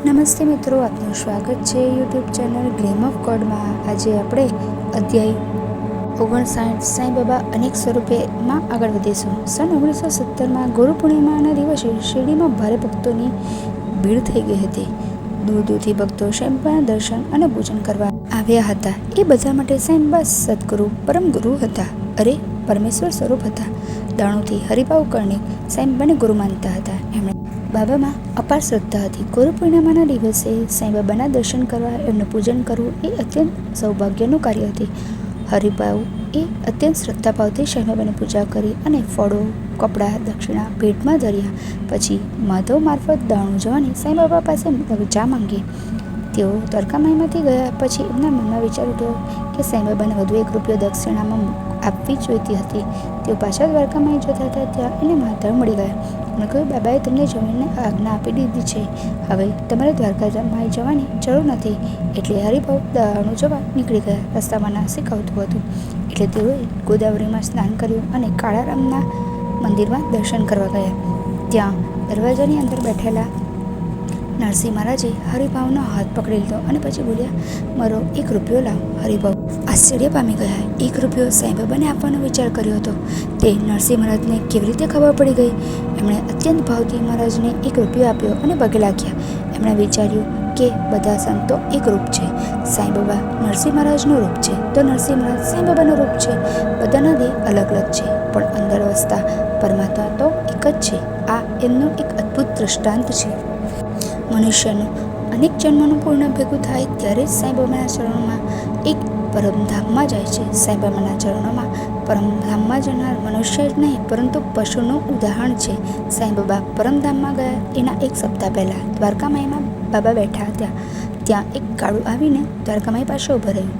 નમસ્તે મિત્રો, આપનું સ્વાગત છે યુટ્યુબ ચેનલ ગ્લેમ ઓફ ગોડમાં। આજે આપણે અધ્યાય 59 સાંઈબાબા અનેક સ્વરૂપેમાં આગળ વધીશું। સન 1970માં ગુરુ પૂર્ણિમાના દિવસે શિરડીમાં ભારે ભક્તોની ભીડ થઈ ગઈ હતી। દૂર દૂરથી ભક્તો સાંઈબાબાના દર્શન અને પૂજન કરવા આવ્યા હતા। એ બધા માટે સાંઈબાબા સદગુરુ પરમ ગુરુ હતા, અરે પરમેશ્વર સ્વરૂપ હતા। દાણુથી હરિભાવ કર્ણિક સાંઈબાબાને ગુરુ માનતા હતા। એમણે બાબામાં અપાર શ્રદ્ધા હતી। ગુરુ પૂર્ણિમાના દિવસે સાંઈબાબાના દર્શન કરવા, એમનું પૂજન કરવું એ અત્યંત સૌભાગ્યનું કાર્ય હતી। હરિભાવ એ અત્યંત શ્રદ્ધાભાવથી સાંઈબાબાની પૂજા કરી અને ફળો, કપડાં, દક્ષિણા ભેટમાં ધર્યા। પછી માધવ મારફત દાણું જવાની સાંઈબાબા પાસે ચા માંગી। તેઓ દ્વારકામાઈમાંથી ગયા પછી એમના મનમાં વિચાર ઉઠ્યો કે સાંઈબાબાને વધુ 1 રૂપિયો દક્ષિણામાં આપવી જોઈતી હતી। તેઓ પાછા દ્વારકામાઈ જતા હતા ત્યાં એને માધવ મળી ગયા અને કહ્યું, બાબાએ તમને જમીનને આજ્ઞા આપી દીધી છે, હવે તમારે દ્વારકામાઈ જવાની જરૂર નથી। એટલે હરિભાવ દાણું જવા નીકળી ગયા। રસ્તામાં નાસિક આવતું હતું એટલે તેઓએ ગોદાવરીમાં સ્નાન કર્યું અને કાળારામના મંદિરમાં દર્શન કરવા ગયા। ત્યાં દરવાજાની અંદર બેઠેલા નરસિંહ મહારાજે હરિભાવનો હાથ પકડી લીધો અને પછી બોલ્યા, મારો 1 રૂપિયો લાવ। હરિભાવ આશ્ચર્ય પામી ગયા। 1 રૂપિયો સાંઈબાબાને આપવાનો વિચાર કર્યો હતો તે નરસિંહ મહારાજને કેવી રીતે ખબર પડી ગઈ? એમણે અત્યંત ભાવથી મહારાજને 1 રૂપિયો આપ્યો અને પગે લાગ્યા। એમણે વિચાર્યું કે બધા સંતો એક રૂપ છે, સાંઈબાબા નરસિંહ મહારાજનું રૂપ છે તો નરસિંહ મહારાજ સાંઈબાબાનું રૂપ છે। બધાના દેહ અલગ અલગ છે પણ અંદર વસતા પરમાત્મા તો એક જ છે। આ એમનું એક અદ્ભુત દૃષ્ટાંત છે। મનુષ્યનું અનેક જન્મનું પૂર્ણ ભેગું થાય ત્યારે જ સાંઈબાબાના ચરણોમાં એક પરમધામમાં જાય છે। સાંઈબાબાના ચરણોમાં પરમધામમાં જનાર મનુષ્ય જ નહીં પરંતુ પશુનું ઉદાહરણ છે। સાંઈબાબા પરમધામમાં ગયા એના 1 સપ્તાહ પહેલાં દ્વારકામાઈમાં બાબા બેઠા હતા। ત્યાં એક કાળું આવીને દ્વારકામાઈ પાસે ઊભો રહ્યું।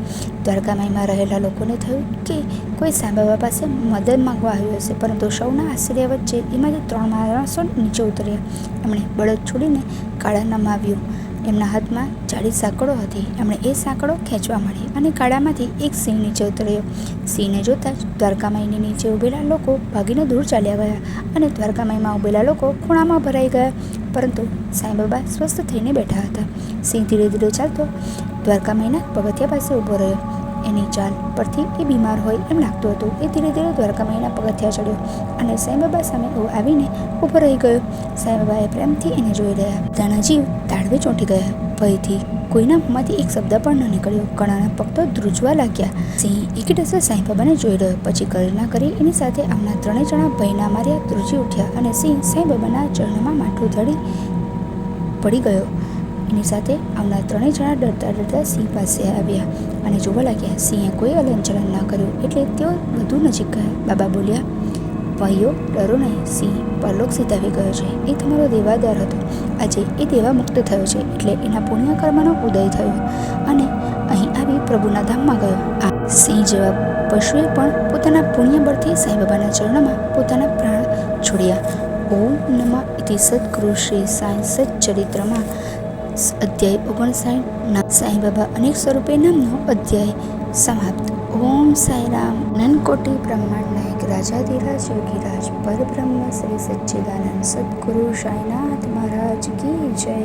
દ્વારકામાઈમાં રહેલા લોકોને થયું કે કોઈ સાંઈબાબા પાસે મદદ માંગવા આવ્યું હશે, પરંતુ સૌના આશ્ચર્ય વચ્ચે એમાંથી 3 માણસો નીચે ઉતર્યા। એમણે બળદ છોડીને કાળા નમાવ્યું। એમના હાથમાં જાડી સાંકળો હતી। એમણે એ સાંકળો ખેંચવા માંડી અને કાળામાંથી એક સિંહ નીચે ઉતર્યો। સિંહને જોતા જ દ્વારકામાઈની નીચે ઊભેલા લોકો ભાગીને દૂર ચાલ્યા ગયા અને દ્વારકામાઈમાં ઊભેલા લોકો ખૂણામાં ભરાઈ ગયા, પરંતુ સાંઈબાબા સ્વસ્થ થઈને બેઠા હતા। સિંહ ધીરે ધીરે ચાલતો દ્વારકામાઈના પગથિયા પાસે ઊભો રહ્યો। એની ચાલ પરથી એ બીમાર હોય એમ લાગતું હતું। એ ધીરે ધીરે દ્વારકામાઈના પગથિયા ચડ્યો અને સાંઈબાબા સામે આવીને ઊભો રહી ગયો। સાંઈબાબાએ પ્રેમથી એને જોઈ રહ્યા। બધાના જીવ તાળવે ચોંટી ગયા। ભયથી કોઈના મોંમાંથી એક શબ્દ પણ ન નીકળ્યો। ઘણાના પગ તો ધ્રુજવા લાગ્યા। સિંહ એકટસે સાંઈબાબાને જોઈ રહ્યો, પછી કરી કરી એની સાથે આવનાર 3 જણા ભયના માર્યા ધ્રુજી ઉઠ્યા અને સિંહ સાંઈબાબાના ચરણોમાં માથું ધરી પડી ગયો। એની સાથે આવનાર 3 જણા ડરતા ડરતા સિંહ પાસે આવ્યા અને જોવા લાગ્યા। સિંહે કોઈ હલનચલન ન કર્યું એટલે તેઓ વધુ નજીક ગયા। બાબા બોલ્યા, ભાઈઓ ડરો નહીં, સિંહ પરલોક સિધાવી ગયો છે। એ તમારો દેવાદાર હતો, આજે એ દેવા મુક્ત થયો છે એટલે એના પુણ્ય કર્મનો ઉદય થયો અને અહીં આવી પ્રભુના ધામમાં ગયો। આ સિંહ જેવા પશુએ પણ પોતાના પુણ્ય બળથી સાંઈબાબાના ચરણોમાં પોતાના પ્રાણ છોડ્યા। ઓમ નમઃ ઇતિ સદગુરુ શ્રી સાંઈ સચ્ચરિત્રમાં અધ્યાય 59 સાંઈબાબા અનેક સ્વરૂપે નામનો અધ્યાય સમાપ્ત। ઓમ સાંઈ રામ। અનંતકોટી બ્રહ્માંડ નાયક રાજાધિરાજ યોગીરાજ પરબ્રહ્મ શ્રી સચ્ચિદાનંદ સદગુરુ સાંઈનાથ મહારાજ કી જય।